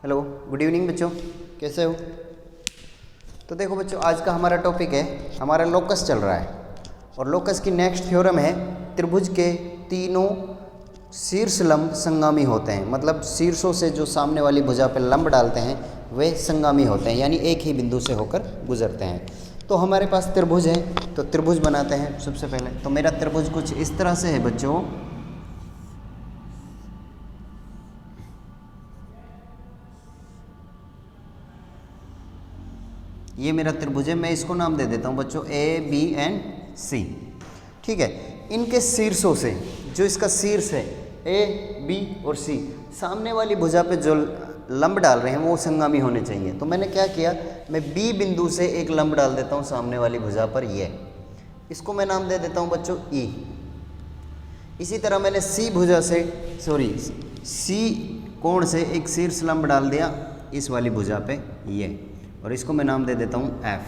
Hello, good evening बच्चों, कैसे हो? तो देखो बच्चों, आज का हमारा टॉपिक है, हमारा लोकस चल रहा है और लोकस की नेक्स्ट थ्योरम है त्रिभुज के तीनों शीर्ष लंब संगामी होते हैं। मतलब शीर्षों से जो सामने वाली भुजा पर लंब डालते हैं वे संगामी होते हैं, यानी एक ही बिंदु से होकर गुजरते हैं। तो हमारे पास त्रिभुज है, तो त्रिभुज बनाते हैं सबसे पहले। तो मेरा त्रिभुज कुछ इस तरह से है बच्चों। ये मेरा त्रिभुज है, मैं इसको नाम दे देता हूँ बच्चों ए, बी एंड सी। ठीक है, इनके शीर्षों से, जो इसका शीर्ष है ए, बी और सी, सामने वाली भुजा पे जो लंब डाल रहे हैं वो संगामी होने चाहिए। तो मैंने क्या किया, मैं बी बिंदु से एक लंब डाल देता हूँ सामने वाली भुजा पर, ये इसको मैं नाम दे देता हूँ बच्चों ई। इसी तरह मैंने सी कोण से एक शीर्ष लंब डाल दिया इस वाली भुजा पे, ये, और इसको मैं नाम दे देता हूँ एफ।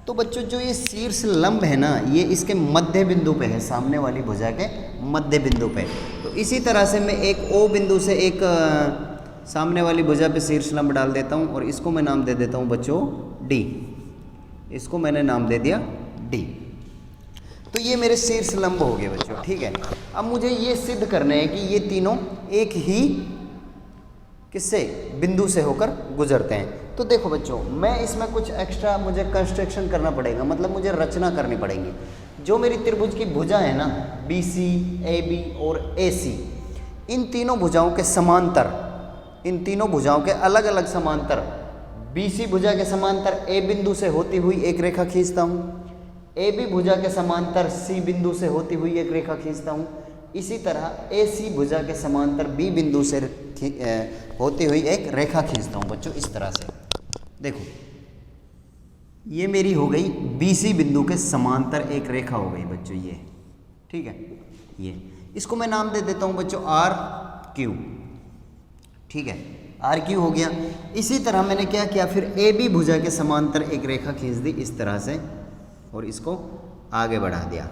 तो बच्चों जो ये शीर्ष लंब है ना, ये इसके मध्य बिंदु पे है, सामने वाली भुजा के मध्य बिंदु पे। तो इसी तरह से मैं एक ओ बिंदु से एक सामने वाली भुजा पे शीर्ष लंब डाल देता हूँ और इसको मैं नाम दे देता हूँ बच्चों डी। इसको मैंने नाम दे दिया डी। तो ये मेरे शीर्ष लंब हो गए बच्चों। ठीक है, अब मुझे ये सिद्ध करना है कि ये तीनों एक ही किससे बिंदु से होकर गुजरते हैं। तो देखो बच्चों, मैं इसमें कुछ एक्स्ट्रा मुझे कंस्ट्रक्शन करना पड़ेगा, मतलब मुझे रचना करनी पड़ेगी। जो मेरी त्रिभुज की भुजा है ना, बी सी, ए बी और ए सी, इन तीनों भुजाओं के समांतर, इन तीनों भुजाओं के अलग अलग समांतर, बी सी भुजा के समांतर ए बिंदु से होती हुई एक रेखा खींचता हूँ, ए बी भुजा के समांतर सी बिंदु से होती हुई एक रेखा खींचता हूँ। इसी तरह ए सी भुजा के समांतर बी बिंदु से होती हुई एक रेखा खींचता हूँ बच्चों, इस तरह से। देखो, ये मेरी हो गई बी सी बिंदु के समांतर एक रेखा हो गई बच्चों, ये। ठीक है, ये, इसको मैं नाम दे देता हूँ बच्चों आर क्यू। ठीक है, आर क्यू हो गया। इसी तरह मैंने क्या किया, फिर ए बी भुजा के समांतर एक रेखा खींच दी इस तरह से और इसको आगे बढ़ा दिया।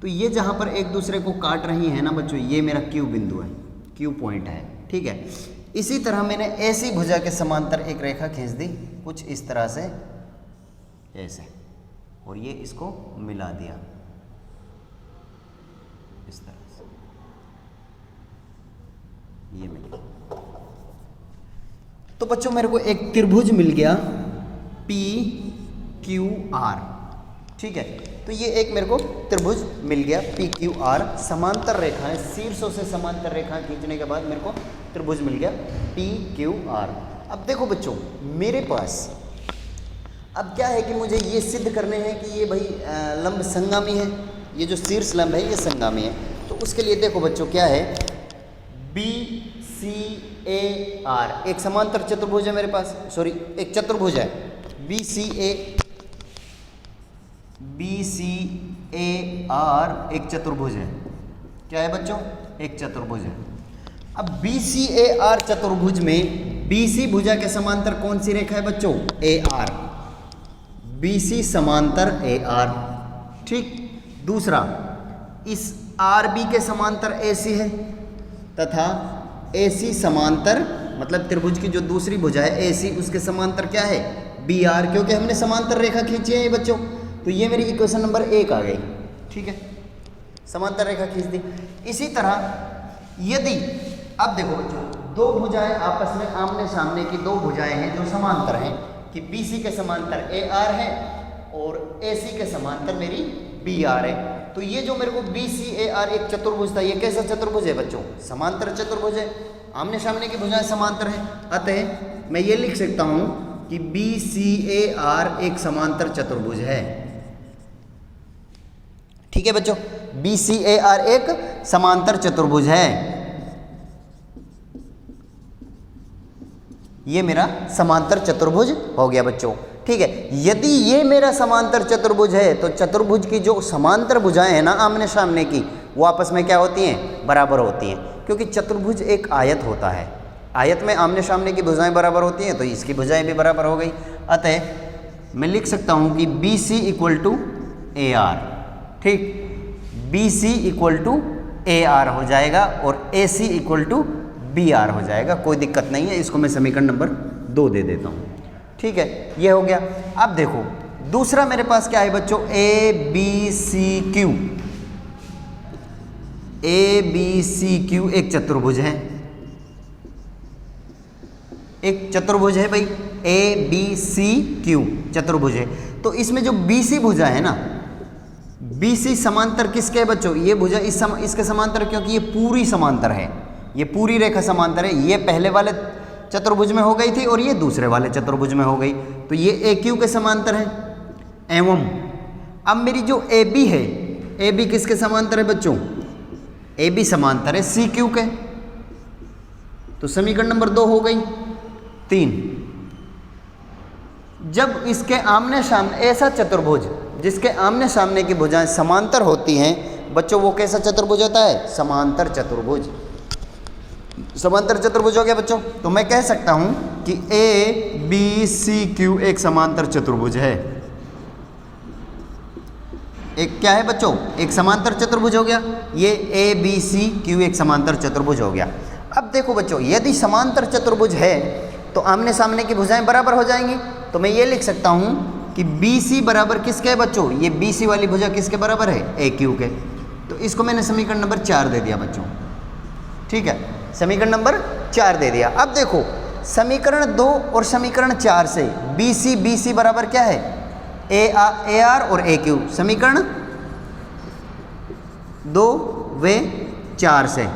तो ये जहाँ पर एक दूसरे को काट रही है ना बच्चों, ये मेरा क्यू बिंदु है, क्यू पॉइंट है। ठीक है, इसी तरह मैंने ऐसी भुजा के समांतर एक रेखा खींच दी कुछ इस तरह से, ऐसे, और ये इसको मिला दिया इस तरह से, ये मिला। तो बच्चों मेरे को एक त्रिभुज मिल गया पी क्यू आर। ठीक है, तो ये एक मेरे को त्रिभुज मिल गया पी क्यू आर, समांतर रेखा है, शीर्षों से समांतर रेखा खींचने के बाद मेरे को त्रिभुज मिल गया पी क्यू आर। अब देखो बच्चों, मेरे पास अब क्या है कि मुझे ये सिद्ध करने हैं कि ये भाई लंब संगामी है, ये जो शीर्ष लंब है ये संगामी है। तो उसके लिए देखो बच्चों क्या है, बी सी ए आर, एक समांतर चतुर्भुज है मेरे पास, सॉरी एक चतुर्भुज है, बी सी ए आर एक चतुर्भुज है। क्या है बच्चों, एक चतुर्भुज है। अब बी सी ए आर चतुर्भुज में बी सी भुजा के समांतर कौन सी रेखा है बच्चों, ए आर, बी सी समांतर ए आर। ठीक, दूसरा, इस आर बी के समांतर ए सी है तथा ए सी समांतर, मतलब त्रिभुज की जो दूसरी भुजा है ए सी, उसके समांतर क्या है, बी आर, क्योंकि हमने समांतर रेखा खींची है ये बच्चों। तो ये मेरी इक्वेशन नंबर 1 आ गई। ठीक है, समांतर रेखा खींच दी। इसी तरह यदि, अब देखो बच्चों, दो भुजाएं आपस में आमने सामने की दो भुजाएं हैं जो समांतर हैं, कि बी सी के समांतर ए आर है और ए सी के समांतर मेरी बी आर है। तो ये जो मेरे को बी सी ए आर एक चतुर्भुज था, ये कैसा चतुर्भुज है बच्चों, समांतर चतुर्भुज है, आमने सामने की भुजाएं समांतर है। अतः मैं ये लिख सकता हूं कि बी सी ए आर एक समांतर चतुर्भुज है। ठीक है बच्चों, बी सी ए आर एक समांतर चतुर्भुज है। ये मेरा समांतर चतुर्भुज हो गया बच्चों। ठीक है, यदि ये मेरा समांतर चतुर्भुज है तो चतुर्भुज की जो समांतर भुजाएं हैं ना आमने सामने की, वो आपस में क्या होती हैं, बराबर होती हैं, क्योंकि चतुर्भुज एक आयत होता है, आयत में आमने सामने की भुजाएं बराबर होती हैं, तो इसकी भुजाएं भी बराबर हो गई। अतः मैं लिख सकता हूं कि B C equal to A R. ठीक, B C equal to A R हो जाएगा और A C equal to B R हो जाएगा, कोई दिक्कत नहीं है। इसको मैं समीकरण नंबर 2 दे देता हूँ। ठीक है, ये हो गया। अब देखो दूसरा मेरे पास क्या है बच्चों, A B C Q. A B C Q एक चतुर्भुज है, एक चतुर्भुज है भाई, ए बी सी क्यू चतुर्भुज है। तो इसमें जो बी सी भुजा है ना, बी सी समांतर किसके है बच्चों, ये भुजा इसके समांतर, क्योंकि ये पूरी समांतर है, ये पूरी रेखा समांतर है। ये पहले वाले चतुर्भुज में हो गई थी और ये दूसरे वाले चतुर्भुज में हो गई, तो ये ए क्यू के समांतर है। एवं अब मेरी जो ए बी है, ए बी किसके समांतर है बच्चों, ए बी समांतर है सी क्यू के। तो समीकरण नंबर 2 हो गई। 3, जब इसके आमने सामने ऐसा चतुर्भुज जिसके आमने सामने की भुजाएं समांतर होती हैं बच्चों, वो कैसा चतुर्भुज होता है, समांतर चतुर्भुज। समांतर चतुर्भुज हो गया बच्चों। तो मैं कह सकता हूं कि ए बी सी क्यू एक समांतर चतुर्भुज है। एक क्या है बच्चों, एक समांतर चतुर्भुज हो गया। ये ए बी सी क्यू एक समांतर चतुर्भुज हो गया। अब देखो बच्चों, यदि समांतर चतुर्भुज है तो आमने सामने की भुजाएं बराबर हो जाएंगी। तो मैं ये लिख सकता हूं कि बी सी बराबर किसके है बच्चों, ये बी सी वाली भुजा किसके बराबर है, ए क्यू के। तो इसको मैंने समीकरण नंबर 4 दे दिया बच्चों। ठीक है, समीकरण नंबर 4 दे दिया। अब देखो समीकरण 2 और समीकरण 4 से बी सी बराबर क्या है, ए आर और ए क्यू। समीकरण 2 व 4 से,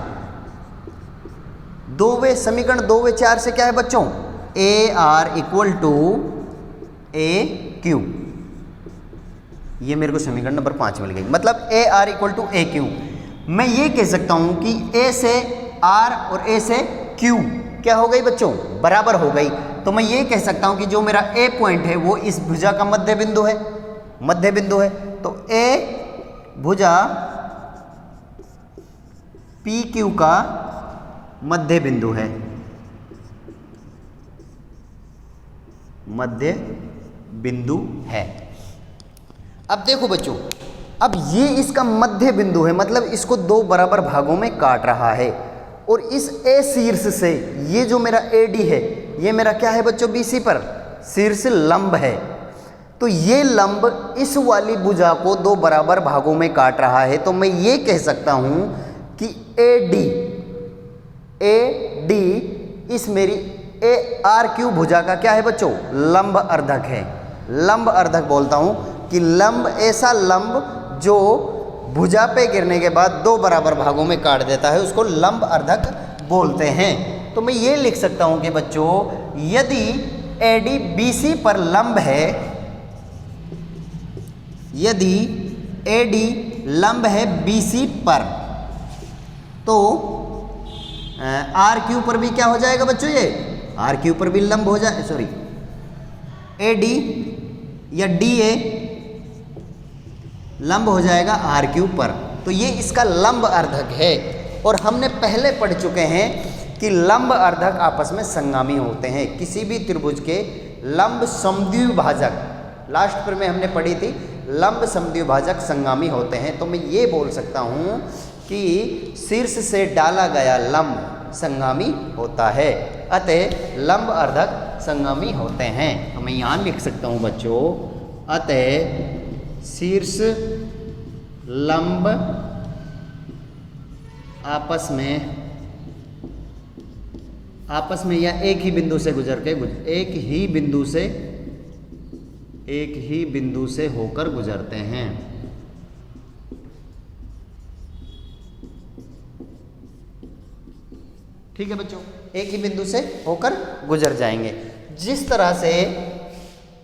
2वें समीकरण 2 व 4 से क्या है बच्चों, A R equal to A Q. ये मेरे को समीकरण नंबर 5 मिल गई। मतलब A R equal to A Q. मैं ये कह सकता हूं कि ए से आर और ए से क्यू क्या हो गई बच्चों, बराबर हो गई। तो मैं ये कह सकता हूं कि जो मेरा ए पॉइंट है वो इस भुजा का मध्य बिंदु है, मध्य बिंदु है। तो ए भुजा पी क्यू का मध्य बिंदु है, मध्य बिंदु है। अब देखो बच्चों, अब ये इसका मध्य बिंदु है, मतलब इसको 2 बराबर भागों में काट रहा है। और इस ए शीर्ष से ये जो मेरा ए डी है, ये मेरा क्या है बच्चों, बी सी पर शीर्ष लंब है। तो ये लंब इस वाली भुजा को 2 बराबर भागों में काट रहा है। तो मैं ये कह सकता हूं कि ए डी इस मेरी ए आर क्यू भुजा का क्या है बच्चों, लंब अर्धक है। लंब अर्धक बोलता हूं कि लंब, ऐसा लंब जो भुजा पे गिरने के बाद 2 बराबर भागों में काट देता है, उसको लंब अर्धक बोलते हैं। तो मैं ये लिख सकता हूं कि बच्चों, यदि एडी बीसी पर लंब है, यदि एडी लंब है बीसी पर, तो आर क्यू पर भी क्या हो जाएगा बच्चों, ये आर क्यू पर भी लंब हो जाए, सॉरी ए डी या डी ए लंब हो जाएगा आर क्यू पर। तो ये इसका लंब अर्धक है। और हमने पहले पढ़ चुके हैं कि लंब अर्धक आपस में संगामी होते हैं। किसी भी त्रिभुज के लंब समद्विभाजक, लास्ट पर में हमने पढ़ी थी, लंब समद्विभाजक संगामी होते हैं। तो मैं ये बोल सकता हूँ कि शीर्ष से डाला गया लंब संगामी होता है, अतः लंब अर्धक संगामी होते हैं। तो मैं यहाँ लिख सकता हूँ बच्चों, अतः शीर्ष लंब आपस में या एक ही बिंदु से गुजर के, एक ही बिंदु से होकर गुजरते हैं। ठीक है बच्चों, एक ही बिंदु से होकर गुजर जाएंगे। जिस तरह से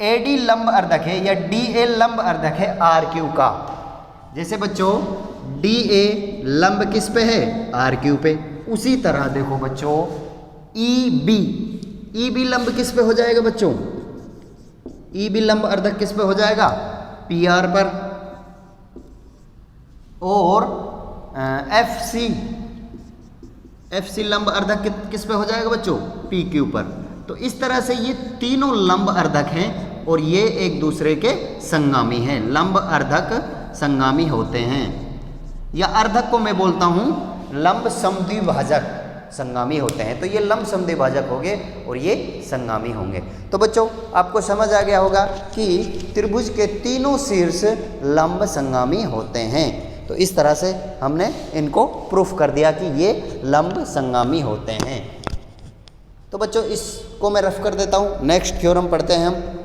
एडी लंब अर्धक है या डी ए लंब अर्धक है आर क्यू का, जैसे बच्चों डी ए लंब किस पे है, आर क्यू पे, उसी तरह देखो बच्चों ई बी लंब किस पे हो जाएगा बच्चों, ई बी लंब अर्धक किस पे हो जाएगा, पी आर पर। और एफ सी लंब अर्धक किस पे हो जाएगा बच्चों, पी क्यू पर। तो इस तरह से ये तीनों लंब अर्धक हैं और ये एक दूसरे के संगामी हैं, लंब अर्धक संगामी होते हैं। या अर्धक को मैं बोलता हूं लंब समद्विभाजक, संगामी होते हैं। तो ये लंब समद्विभाजक हो गए और ये संगामी होंगे। तो बच्चों आपको समझ आ गया होगा कि त्रिभुज के तीनों शीर्ष लंब संगामी होते हैं। तो इस तरह से हमने इनको प्रूफ कर दिया कि ये लंब संगामी होते हैं। तो बच्चों इसको मैं रफ कर देता हूँ। नेक्स्ट थ्योरम पढ़ते हैं हम।